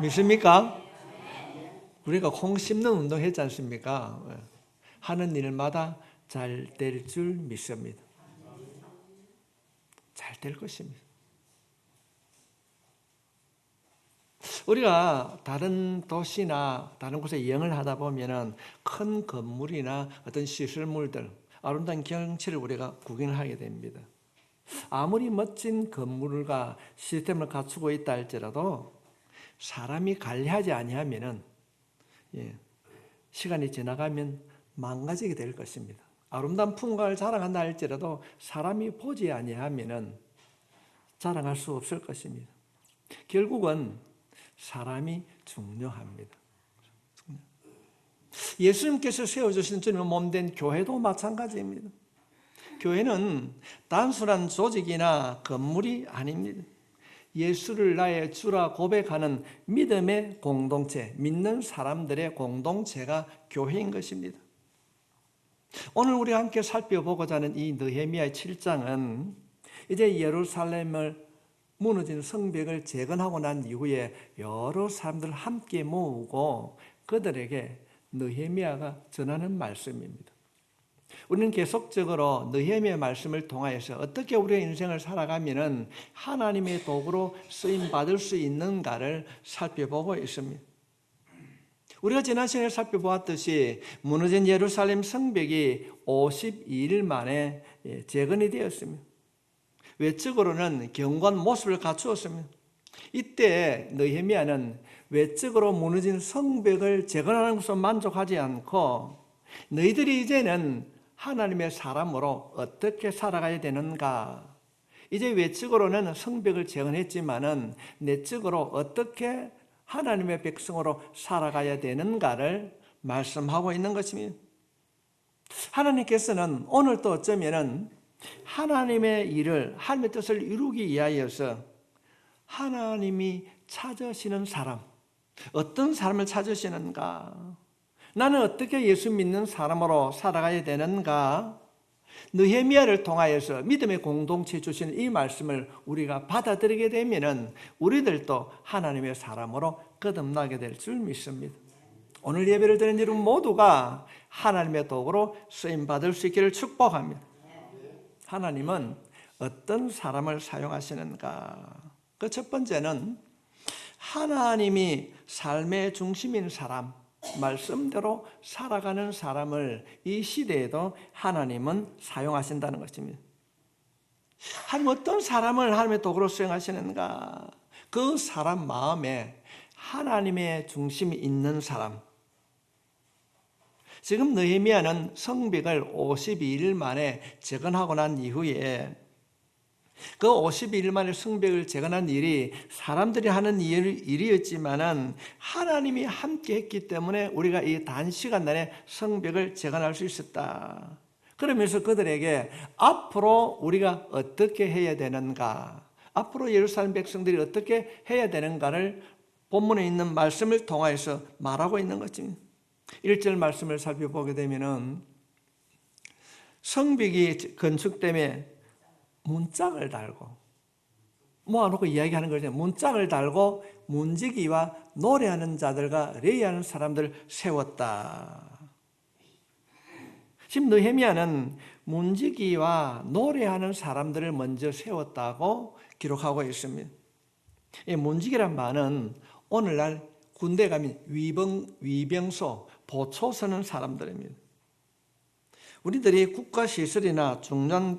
믿습니까? 우리가 콩 심는 운동 했지 않습니까? 하는 일마다 잘 될 줄 믿습니다. 잘 될 것입니다. 우리가 다른 도시나 다른 곳에 여행을 하다 보면은 큰 건물이나 어떤 시설물들, 아름다운 경치를 우리가 구경을 하게 됩니다. 아무리 멋진 건물과 시스템을 갖추고 있다 할지라도 사람이 관리하지 아니하면은 시간이 지나가면 망가지게 될 것입니다. 아름다운 풍광을 자랑한다 할지라도 사람이 보지 아니하면은 자랑할 수 없을 것입니다. 결국은 사람이 중요합니다. 예수님께서 세워주신 주님의 몸된 교회도 마찬가지입니다. 교회는 단순한 조직이나 건물이 아닙니다. 예수를 나의 주라 고백하는 믿음의 공동체, 믿는 사람들의 공동체가 교회인 것입니다. 오늘 우리가 함께 살펴보고자 하는 이 느헤미야 7장은 이제 예루살렘을 무너진 성벽을 재건하고 난 이후에 여러 사람들을 함께 모으고 그들에게 느헤미야가 전하는 말씀입니다. 우리는 계속적으로 느헤미야 말씀을 통하여서 어떻게 우리의 인생을 살아가면 하나님의 도구로 쓰임받을 수 있는가를 살펴보고 있습니다. 우리가 지난 시간에 살펴보았듯이 무너진 예루살렘 성벽이 52일 만에 재건이 되었습니다. 외적으로는 견고한 모습을 갖추었습니다. 이때 느헤미야는 외적으로 무너진 성벽을 재건하는 것으로 만족하지 않고 너희들이 이제는 하나님의 사람으로 어떻게 살아가야 되는가? 이제 외적으로는 성벽을 재건했지만은 내적으로 어떻게 하나님의 백성으로 살아가야 되는가를 말씀하고 있는 것입니다. 하나님께서는 오늘도 어쩌면은 하나님의 일을, 하나님의 뜻을 이루기 위하여서 하나님이 찾으시는 사람, 어떤 사람을 찾으시는가? 나는 어떻게 예수 믿는 사람으로 살아가야 되는가? 느헤미야를 통하여서 믿음의 공동체 주시는 이 말씀을 우리가 받아들이게 되면은 우리들도 하나님의 사람으로 거듭나게 될 줄 믿습니다. 오늘 예배를 드리는 여러분 모두가 하나님의 도구로 쓰임받을 수 있기를 축복합니다. 하나님은 어떤 사람을 사용하시는가? 그 첫 번째는 하나님이 삶의 중심인 사람, 말씀대로 살아가는 사람을 이 시대에도 하나님은 사용하신다는 것입니다. 하나님 어떤 사람을 하나님의 도구로 사용하시는가? 그 사람 마음에 하나님의 중심이 있는 사람. 지금 느헤미야는 성벽을 52일 만에 재건하고 난 이후에 그 52일 만에 성벽을 재건한 일이 사람들이 하는 일이었지만은 하나님이 함께 했기 때문에 우리가 이 단시간 내에 성벽을 재건할 수 있었다. 그러면서 그들에게 앞으로 우리가 어떻게 해야 되는가, 앞으로 예루살렘 백성들이 어떻게 해야 되는가를 본문에 있는 말씀을 통하여서 말하고 있는 것입니다. 1절 말씀을 살펴보게 되면은 성벽이 건축됨에 문짝을 달고 모아놓고 이야기하는 거죠. 문짝을 달고 문지기와 노래하는 자들과 레이하는 사람들을 세웠다. 지금 느헤미야는 문지기와 노래하는 사람들을 먼저 세웠다고 기록하고 있습니다. 이 문지기란 말은 오늘날 군대 가면 위병소, 보초 서는 사람들입니다. 우리들이 국가시설이나 중요한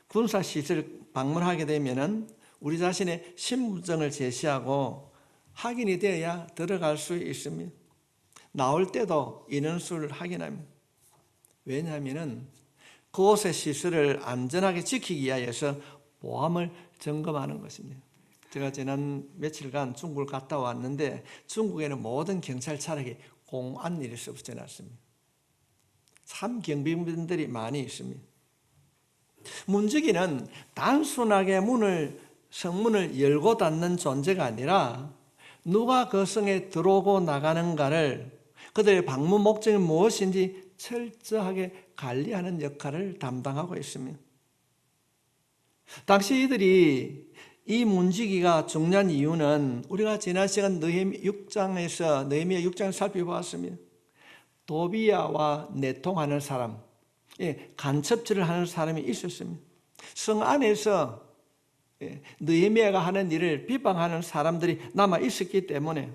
군사시설 방문하게 되면은 우리 자신의 신분증을 제시하고 확인이 되어야 들어갈 수 있습니다. 나올 때도 인원수를 확인합니다. 왜냐하면은 그곳의 시설을 안전하게 지키기 위하여서 보안을 점검하는 것입니다. 제가 지난 며칠간 중국을 갔다 왔는데 중국에는 모든 경찰 차량이 공안일에서 붙여놨습니다. 참 경비분들이 많이 있습니다. 문지기는 단순하게 성문을 열고 닫는 존재가 아니라 누가 그 성에 들어오고 나가는가를, 그들의 방문 목적이 무엇인지 철저하게 관리하는 역할을 담당하고 있습니다. 당시 이들이 이 문지기가 중요한 이유는 우리가 지난 시간 느헤미야 6장을 살펴보았습니다. 도비야와 내통하는 사람, 간첩질을 하는 사람이 있었습니다. 성 안에서 느헤미야가 하는 일을 비방하는 사람들이 남아 있었기 때문에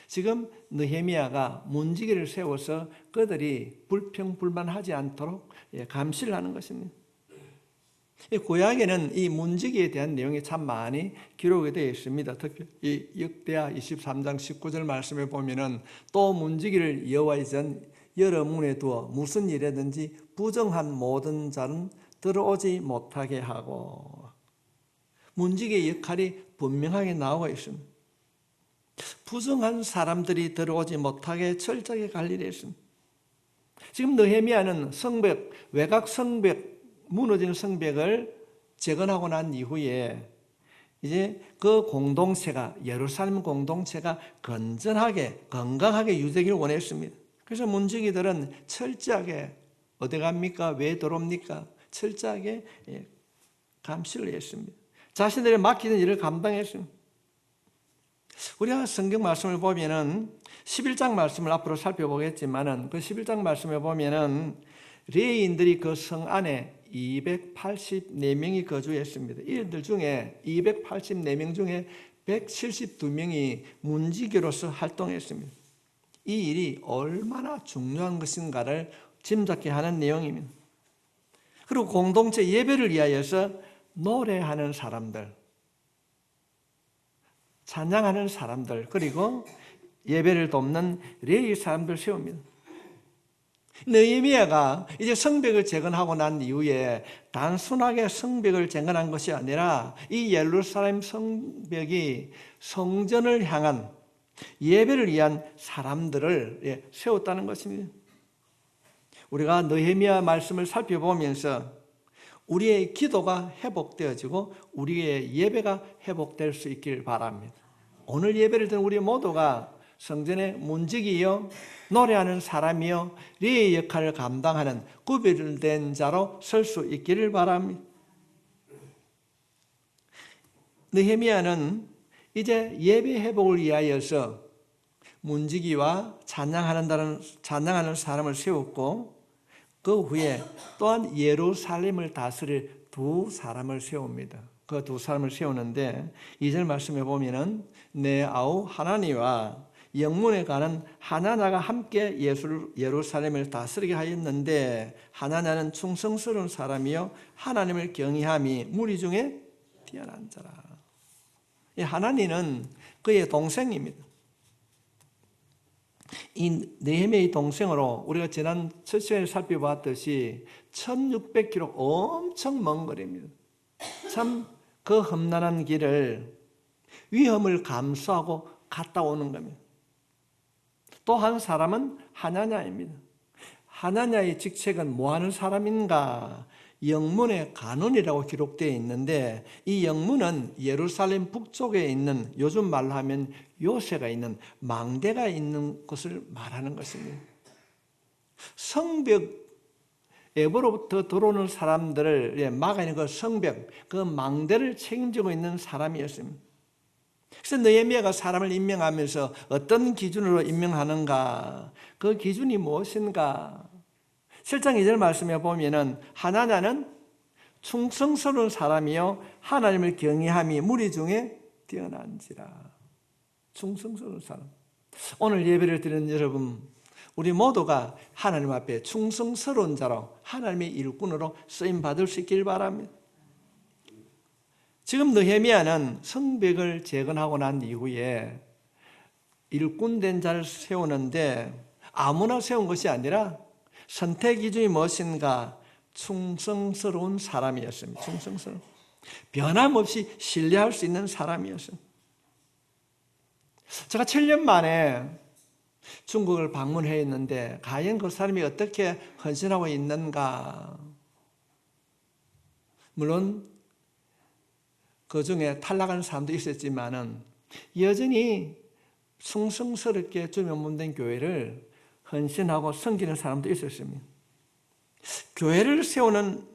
지금 느헤미야가 문지기를 세워서 그들이 불평불만하지 않도록 감시를 하는 것입니다. 구약에는 이 문지기에 대한 내용이 참 많이 기록이 되어 있습니다. 특히 이 역대하 23장 19절 말씀에 보면은 또 문지기를 여호와의 전 여러 문에 두어 무슨 일이든지 부정한 모든 자는 들어오지 못하게 하고, 문지기의 역할이 분명하게 나오고 있습니다. 부정한 사람들이 들어오지 못하게 철저하게 관리를 했습니다. 지금 느헤미야는 성벽, 외곽 성벽, 무너진 성벽을 재건하고 난 이후에 이제 그 공동체가, 예루살렘 공동체가 건강하게 유지되기를 원했습니다. 그래서 문지기들은 철저하게 어디 갑니까? 왜 들어옵니까? 철저하게 감시를 했습니다. 자신들이 맡기는 일을 감당했습니다. 우리가 성경 말씀을 보면은 11장 말씀을 앞으로 살펴보겠지만은 그 11장 말씀에 보면은 레위인들이 그 성 안에 284명이 거주했습니다. 이들 중에 284명 중에 172명이 문지기로서 활동했습니다. 이 일이 얼마나 중요한 것인가를 짐작케 하는 내용입니다. 그리고 공동체 예배를 위하여서 노래하는 사람들, 찬양하는 사람들, 그리고 예배를 돕는 레위 사람들 세웁니다. 느헤미야가 이제 성벽을 재건하고 난 이후에 단순하게 성벽을 재건한 것이 아니라 이 예루살렘 성벽이 성전을 향한 예배를 위한 사람들을 세웠다는 것입니다. 우리가 느헤미야 말씀을 살펴보면서 우리의 기도가 회복되어지고 우리의 예배가 회복될 수 있길 바랍니다. 오늘 예배를 드는 우리 모두가 성전의 문지기요, 노래하는 사람이요, 리의 역할을 감당하는 구별된 자로 설 수 있기를 바랍니다. 느헤미야는 이제 예배 회복을 위하여서 문지기와 찬양하는 사람을 세웠고, 그 후에 또한 예루살렘을 다스릴 두 사람을 세웁니다. 그 두 사람을 세우는데 2절 말씀에 보면은 내 아우 하나니와 영문에 가는 하나냐가 함께 예루살렘을 다스리게 하였는데, 하나냐는 충성스러운 사람이요 하나님을 경외함이 무리 중에 뛰어난 자라. 이 하나니는 그의 동생입니다. 이 느헤미야의 동생으로 우리가 지난 첫 시간에 살펴봤듯이 1600km 엄청 먼 거리입니다. 참 그 험난한 길을 위험을 감수하고 갔다 오는 겁니다. 또 한 사람은 하나냐입니다. 하나냐의 직책은 뭐 하는 사람인가? 영문의 간원이라고 기록되어 있는데, 이 영문은 예루살렘 북쪽에 있는, 요즘 말로 하면 요새가 있는 망대가 있는 곳을 말하는 것입니다. 성벽 외부로부터 들어오는 사람들을 막아내는 그 성벽, 그 망대를 책임지고 있는 사람이었습니다. 그래서 느헤미야가 사람을 임명하면서 어떤 기준으로 임명하는가? 그 기준이 무엇인가? 7장 2절 말씀에 보면은 하나냐는 충성스러운 사람이요 하나님을 경외함이 무리 중에 뛰어난지라. 충성스러운 사람. 오늘 예배를 드리는 여러분, 우리 모두가 하나님 앞에 충성스러운 자로 하나님의 일꾼으로 쓰임 받을 수 있길 바랍니다. 지금 느헤미야는 성벽을 재건하고 난 이후에 일꾼된 자를 세우는데 아무나 세운 것이 아니라 선택 기준이 무엇인가? 충성스러운 사람이었습니다. 충성스러운, 변함없이 신뢰할 수 있는 사람이었습니다. 제가 7년 만에 중국을 방문했는데 과연 그 사람이 어떻게 헌신하고 있는가? 물론 그 중에 탈락하는 사람도 있었지만은 여전히 충성스럽게 주명문된 교회를 헌신하고 섬기는 사람도 있었습니다. 교회를 세우는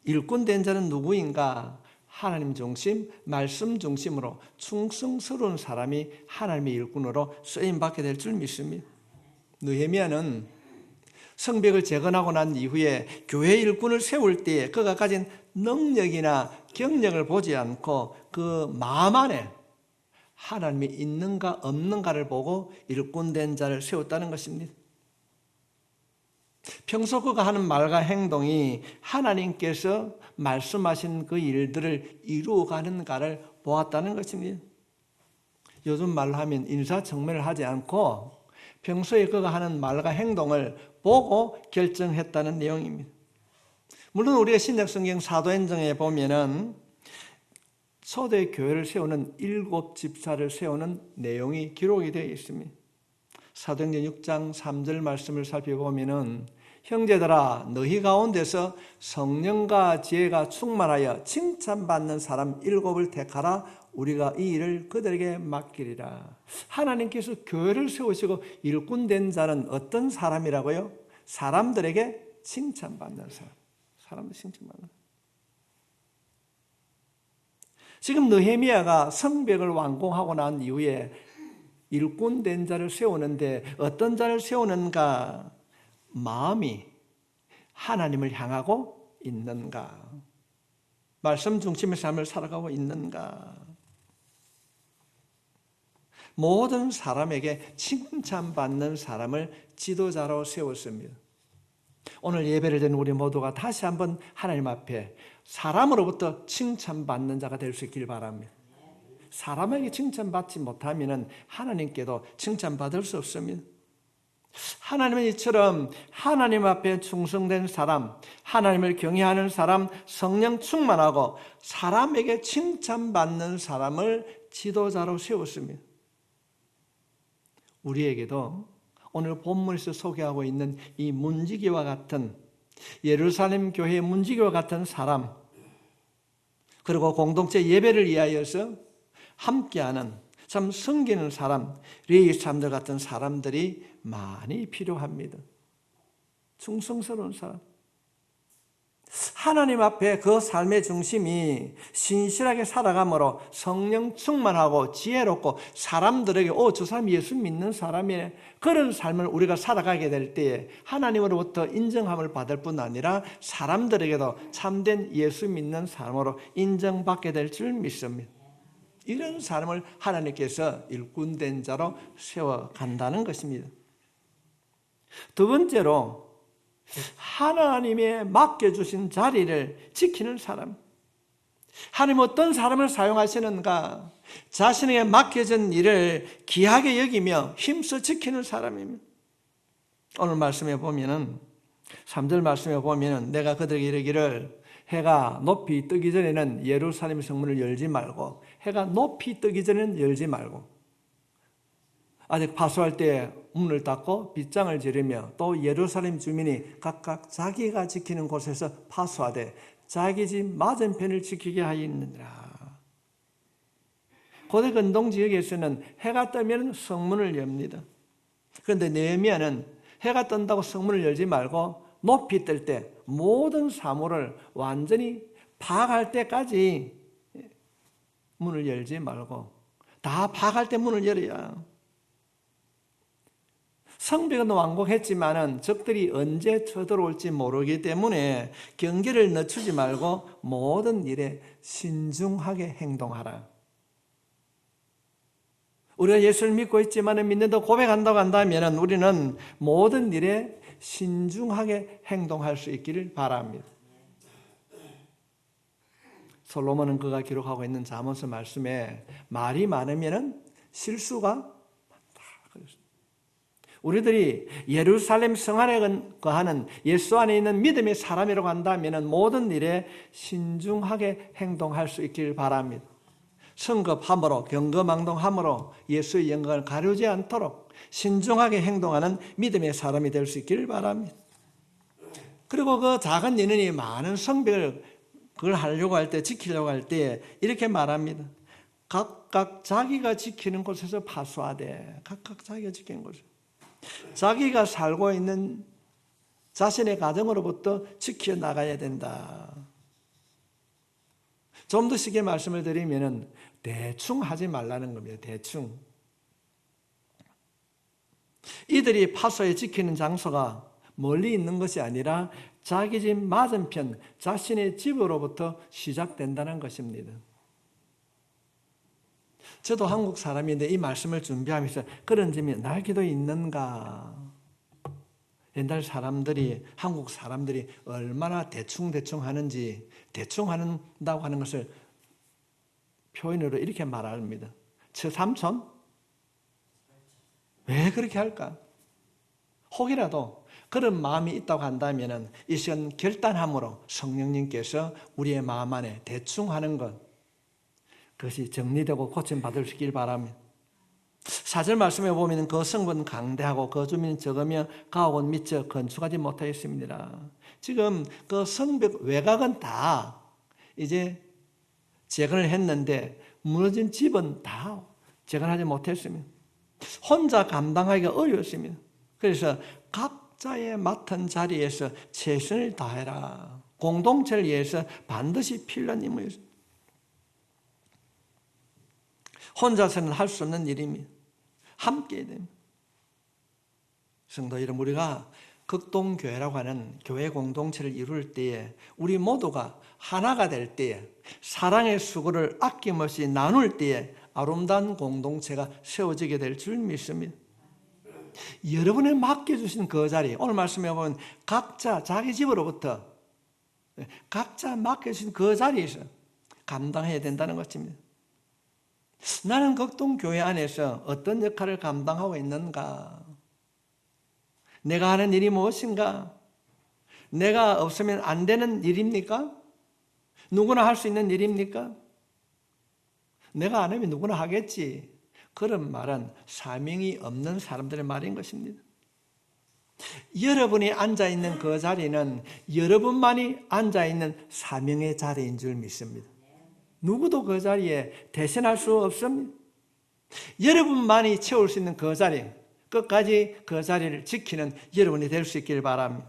일꾼된 자는 누구인가? 하나님 중심, 말씀 중심으로 충성스러운 사람이 하나님의 일꾼으로 쓰임받게 될 줄 믿습니다. 느헤미야는 성벽을 재건하고 난 이후에 교회 일꾼을 세울 때에 그가 가진 능력이나 경력을 보지 않고 그 마음 안에 하나님이 있는가 없는가를 보고 일꾼된 자를 세웠다는 것입니다. 평소 그가 하는 말과 행동이 하나님께서 말씀하신 그 일들을 이루어가는가를 보았다는 것입니다. 요즘 말로 하면 인사청문회를 하지 않고 평소에 그가 하는 말과 행동을 보고 결정했다는 내용입니다. 물론 우리가 신약성경 사도행전에 보면은 초대 교회를 세우는 7 집사를 세우는 내용이 기록이 되어 있습니다. 사도행전 6장 3절 말씀을 살펴보면은 형제들아 너희 가운데서 성령과 지혜가 충만하여 칭찬받는 사람 7을 택하라. 우리가 이 일을 그들에게 맡기리라. 하나님께서 교회를 세우시고 일꾼된 자는 어떤 사람이라고요? 사람들에게 칭찬받는 사람. 사람들 칭찬받는. 지금 느헤미야가 성벽을 완공하고 난 이후에 일꾼된 자를 세우는데 어떤 자를 세우는가? 마음이 하나님을 향하고 있는가? 말씀 중심의 삶을 살아가고 있는가? 모든 사람에게 칭찬받는 사람을 지도자로 세웠습니다. 오늘 예배를 드린 우리 모두가 다시 한번 하나님 앞에 사람으로부터 칭찬받는 자가 될 수 있길 바랍니다. 사람에게 칭찬받지 못하면 하나님께도 칭찬받을 수 없습니다. 하나님은 이처럼 하나님 앞에 충성된 사람, 하나님을 경외하는 사람, 성령 충만하고 사람에게 칭찬받는 사람을 지도자로 세웠습니다. 우리에게도 오늘 본문에서 소개하고 있는 이 문지기와 같은 예루살렘 교회의 문지기와 같은 사람, 그리고 공동체 예배를 위하여서 함께하는 참 섬기는 사람, 레위 사람들 같은 사람들이 많이 필요합니다. 충성스러운 사람. 하나님 앞에 그 삶의 중심이 신실하게 살아감으로 성령 충만하고 지혜롭고 사람들에게 저 사람 예수 믿는 사람이네, 그런 삶을 우리가 살아가게 될 때에 하나님으로부터 인정함을 받을 뿐 아니라 사람들에게도 참된 예수 믿는 사람으로 인정받게 될 줄 믿습니다. 이런 사람을 하나님께서 일꾼된 자로 세워간다는 것입니다. 두 번째로 하나님의 맡겨주신 자리를 지키는 사람. 하나님 어떤 사람을 사용하시는가? 자신에게 맡겨진 일을 귀하게 여기며 힘써 지키는 사람입니다. 오늘 말씀에 보면은 3절 말씀에 보면은 내가 그들에게 이르기를 해가 높이 뜨기 전에는 예루살렘 성문을 열지 말고, 해가 높이 뜨기 전에는 열지 말고, 아직 파수할 때 문을 닫고 빗장을 지르며 또 예루살렘 주민이 각각 자기가 지키는 곳에서 파수하되 자기 집 맞은편을 지키게 하였느니라. 고대 근동 지역에서는 해가 뜨면 성문을 엽니다. 그런데 느헤미야는 해가 뜬다고 성문을 열지 말고 높이 뜰 때 모든 사물을 완전히 파악할 때까지 문을 열지 말고 다 파악할 때 문을 열어야. 성벽은 완공했지만은 적들이 언제 쳐들어올지 모르기 때문에 경계를 늦추지 말고 모든 일에 신중하게 행동하라. 우리가 예수를 믿고 있지만 믿는다 고백한다고 한다면 우리는 모든 일에 신중하게 행동할 수 있기를 바랍니다. 솔로몬은 그가 기록하고 있는 잠언서 말씀에 말이 많으면 실수가 많다. 우리들이 예루살렘 성 안에 거하는 예수 안에 있는 믿음의 사람이라고 한다면 모든 일에 신중하게 행동할 수 있기를 바랍니다. 성급함으로 경거망동함으로 예수의 영광을 가리지 않도록 신중하게 행동하는 믿음의 사람이 될 수 있기를 바랍니다. 그리고 그 작은 인원이 많은 성벽을 그걸 하려고 할 때, 지키려고 할 때 이렇게 말합니다. 각각 자기가 지키는 곳에서 파수하되, 각각 자기가 지키는 곳에서 자기가 살고 있는 자신의 가정으로부터 지켜나가야 된다. 좀 더 쉽게 말씀을 드리면은 대충 하지 말라는 겁니다. 대충. 이들이 파소에 지키는 장소가 멀리 있는 것이 아니라 자기 집 맞은편 자신의 집으로부터 시작된다는 것입니다. 저도 한국 사람인데 이 말씀을 준비하면서 그런 점이 날기도 있는가. 옛날 사람들이, 한국 사람들이 얼마나 대충 하는지, 대충 한다고 하는 것을 표현으로 이렇게 말합니다. 저 삼촌? 왜 그렇게 할까? 혹이라도 그런 마음이 있다고 한다면 이 시간 결단함으로 성령님께서 우리의 마음 안에 대충 하는 것, 그것이 정리되고 고침받을 수 있길 바랍니다. 4절 말씀에 보면 그 성은 강대하고 그 주민은 적으며 가옥은 미처 건축하지 못하였습니다. 지금 그 성벽 외곽은 다 이제 재건을 했는데 무너진 집은 다 재건하지 못했습니다. 혼자 감당하기가 어려웠습니다. 그래서 각자의 맡은 자리에서 최선을 다해라. 공동체를 위해서 반드시 필요한 임무였습니다. 혼자서는 할 수 없는 일입니다. 함께 해야 됩니다. 성도 여러분, 우리가 극동교회라고 하는 교회 공동체를 이룰 때에 우리 모두가 하나가 될 때에 사랑의 수고를 아낌없이 나눌 때에 아름다운 공동체가 세워지게 될 줄 믿습니다. 여러분의 맡겨주신 그 자리, 오늘 말씀해 보면 각자 자기 집으로부터 각자 맡겨주신 그 자리에서 감당해야 된다는 것입니다. 나는 극동교회 안에서 어떤 역할을 감당하고 있는가? 내가 하는 일이 무엇인가? 내가 없으면 안 되는 일입니까? 누구나 할 수 있는 일입니까? 내가 안 하면 누구나 하겠지. 그런 말은 사명이 없는 사람들의 말인 것입니다. 여러분이 앉아있는 그 자리는 여러분만이 앉아있는 사명의 자리인 줄 믿습니다. 누구도 그 자리에 대신할 수 없습니다. 여러분만이 채울 수 있는 그 자리, 끝까지 그 자리를 지키는 여러분이 될 수 있길 바랍니다.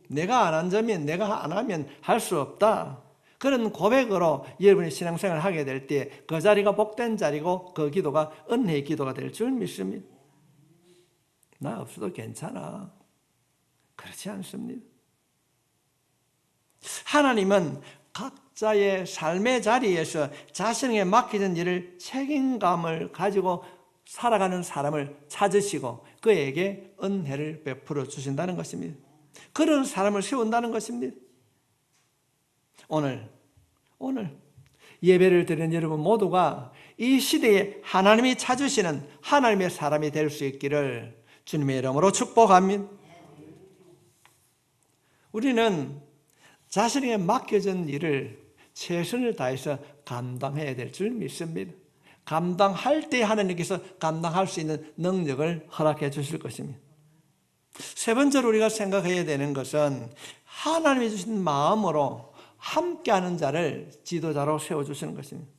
내가 안 앉으면, 내가 안 하면 할 수 없다. 그런 고백으로 여러분이 신앙생활을 하게 될 때 그 자리가 복된 자리고 그 기도가 은혜의 기도가 될 줄 믿습니다. 나 없어도 괜찮아. 그렇지 않습니다. 하나님은 각자의 삶의 자리에서 자신에게 맡겨진 일을 책임감을 가지고 살아가는 사람을 찾으시고 그에게 은혜를 베풀어 주신다는 것입니다. 그런 사람을 세운다는 것입니다. 오늘 예배를 드리는 여러분 모두가 이 시대에 하나님이 찾으시는 하나님의 사람이 될 수 있기를 주님의 이름으로 축복합니다. 우리는 자신에게 맡겨진 일을 최선을 다해서 감당해야 될 줄 믿습니다. 감당할 때 하나님께서 감당할 수 있는 능력을 허락해 주실 것입니다. 세 번째로 우리가 생각해야 되는 것은 하나님이 주신 마음으로 함께하는 자를 지도자로 세워주시는 것입니다.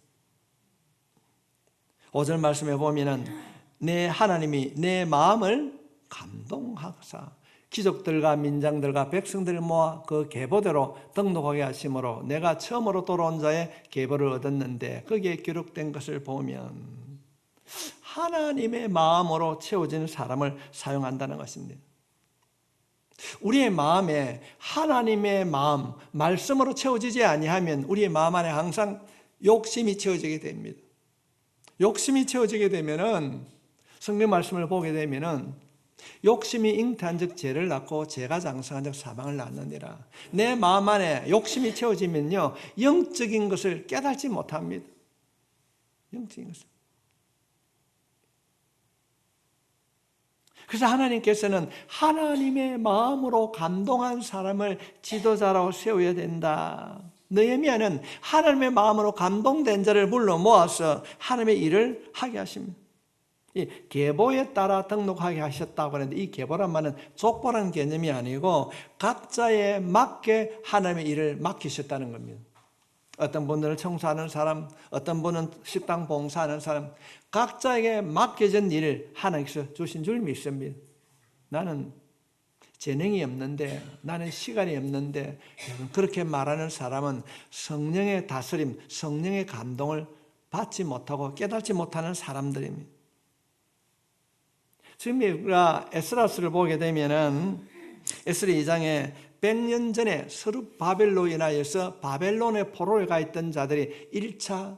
5절 말씀에 보면은 내 하나님이 내 마음을 감동하사 귀족들과 민장들과 백성들을 모아 그 계보대로 등록하게 하심으로 내가 처음으로 돌아온 자의 계보를 얻었는데 거기에 기록된 것을 보면 하나님의 마음으로 채워지는 사람을 사용한다는 것입니다. 우리의 마음에 하나님의 마음, 말씀으로 채워지지 아니하면 우리의 마음 안에 항상 욕심이 채워지게 됩니다. 욕심이 채워지게 되면은 성경 말씀을 보게 되면은 욕심이 잉태한 즉 죄를 낳고 죄가 장성한 즉 사망을 낳느니라. 내 마음 안에 욕심이 채워지면요 영적인 것을 깨닫지 못합니다. 영적인 것을. 그래서 하나님께서는 하나님의 마음으로 감동한 사람을 지도자로 세워야 된다. 느헤미야는 하나님의 마음으로 감동된 자를 불러 모아서 하나님의 일을 하게 하십니다. 이 계보에 따라 등록하게 하셨다고 하는데 이 계보란 말은 족보라는 개념이 아니고 각자에 맞게 하나님의 일을 맡기셨다는 겁니다. 어떤 분들은 청소하는 사람, 어떤 분은 식당 봉사하는 사람, 각자에게 맡겨진 일을 하나님께서 주신 줄 믿습니다. 나는 재능이 없는데, 나는 시간이 없는데, 그렇게 말하는 사람은 성령의 다스림, 성령의 감동을 받지 못하고 깨닫지 못하는 사람들입니다. 지금 우리가 에스라스를 보게 되면은 에스라 2장에 100년 전에 스룹바벨로 인하여서 바벨론의 포로에 가 있던 자들이 1차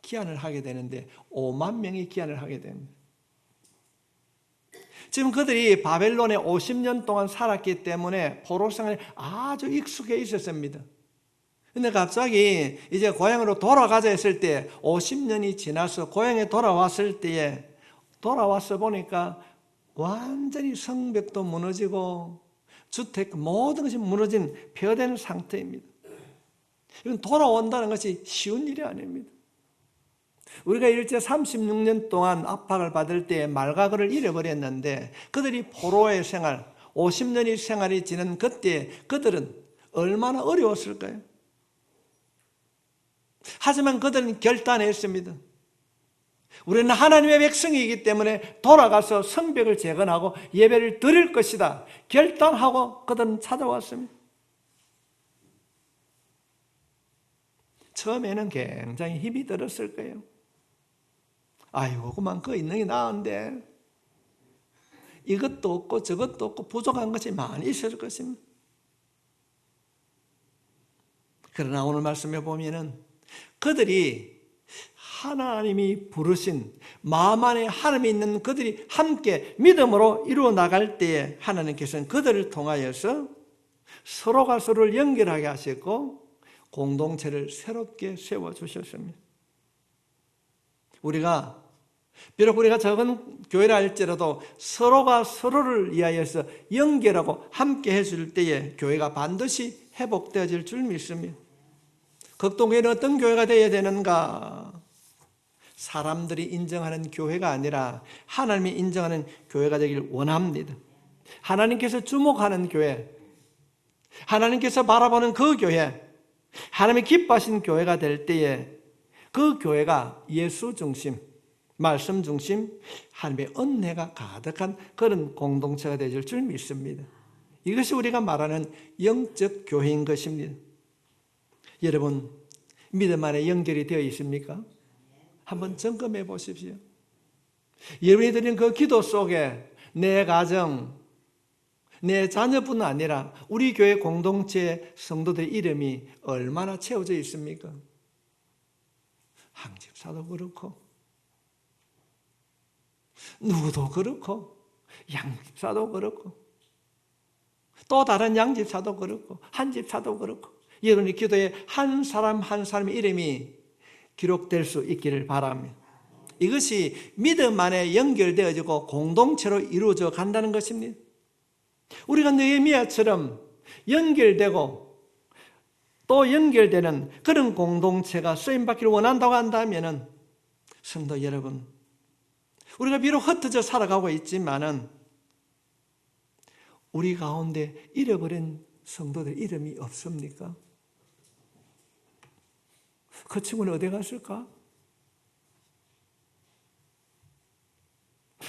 기한을 하게 되는데 5만 명이 기한을 하게 됩니다. 지금 그들이 바벨론에 50년 동안 살았기 때문에 포로 생활에 아주 익숙해 있었습니다. 근데 갑자기 이제 고향으로 돌아가자 했을 때 50년이 지나서 고향에 돌아왔을 때에 돌아와서 보니까 완전히 성벽도 무너지고 주택 모든 것이 무너진 폐허된 상태입니다. 이건 돌아온다는 것이 쉬운 일이 아닙니다. 우리가 일제 36년 동안 압박을 받을 때 말가거를 잃어버렸는데 그들이 포로의 생활, 50년의 생활이 지난 그때 그들은 얼마나 어려웠을까요? 하지만 그들은 결단했습니다. 우리는 하나님의 백성이기 때문에 돌아가서 성벽을 재건하고 예배를 드릴 것이다. 결단하고 그들은 찾아왔습니다. 처음에는 굉장히 힘이 들었을 거예요. 아이고, 그만 그 있는 게 나은데 이것도 없고 저것도 없고 부족한 것이 많이 있을 것입니다. 그러나 오늘 말씀에 보면은 그들이 하나님이 부르신 마음 안에 하나님이 있는 그들이 함께 믿음으로 이루어 나갈 때에 하나님께서는 그들을 통하여서 서로가 서로를 연결하게 하셨고 공동체를 새롭게 세워주셨습니다. 비록 우리가 적은 교회라 할지라도 서로가 서로를 위하여서 연결하고 함께 해줄 때에 교회가 반드시 회복되어질 줄 믿습니다. 극동교회는 어떤 교회가 되어야 되는가? 사람들이 인정하는 교회가 아니라 하나님이 인정하는 교회가 되길 원합니다. 하나님께서 주목하는 교회, 하나님께서 바라보는 그 교회, 하나님이 기뻐하신 교회가 될 때에 그 교회가 예수 중심, 말씀 중심, 하나님의 은혜가 가득한 그런 공동체가 되실 줄 믿습니다. 이것이 우리가 말하는 영적 교회인 것입니다. 여러분, 믿음 안에 연결이 되어 있습니까? 한번 점검해 보십시오. 여러분이 드린 그 기도 속에 내 가정, 내 자녀뿐 아니라 우리 교회 공동체 성도들의 이름이 얼마나 채워져 있습니까? 항집사도 그렇고 누구도 그렇고 양집사도 그렇고 또 다른 양집사도 그렇고 한집사도 그렇고 여러분의 기도에 한 사람 한 사람의 이름이 기록될 수 있기를 바랍니다. 이것이 믿음 안에 연결되어지고 공동체로 이루어져 간다는 것입니다. 우리가 느헤미야처럼 연결되고 또 연결되는 그런 공동체가 쓰임받기를 원한다고 한다면 성도 여러분, 우리가 비록 흩어져 살아가고 있지만은 우리 가운데 잃어버린 성도들 이름이 없습니까? 그 친구는 어디 갔을까?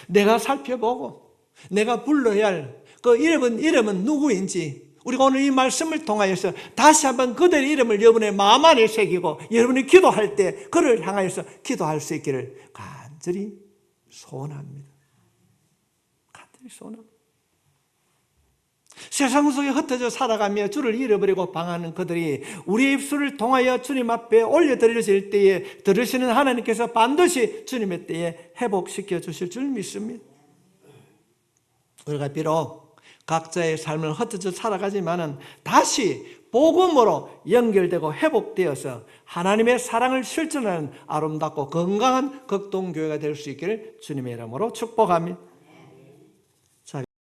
내가 살펴보고 내가 불러야 할 그 이름은 누구인지 우리가 오늘 이 말씀을 통하여서 다시 한번 그들의 이름을 여러분의 마음 안에 새기고 여러분이 기도할 때 그를 향하여서 기도할 수 있기를 간절히 소원합니다. 간절히 소원합니다. 세상 속에 흩어져 살아가며 주를 잃어버리고 방황하는 그들이 우리의 입술을 통하여 주님 앞에 올려드려질 때에 들으시는 하나님께서 반드시 주님의 때에 회복시켜 주실 줄 믿습니다. 우리가 비록 각자의 삶을 흩어져 살아가지만은 다시 복음으로 연결되고 회복되어서 하나님의 사랑을 실천하는 아름답고 건강한 극동교회가 될 수 있기를 주님의 이름으로 축복합니다.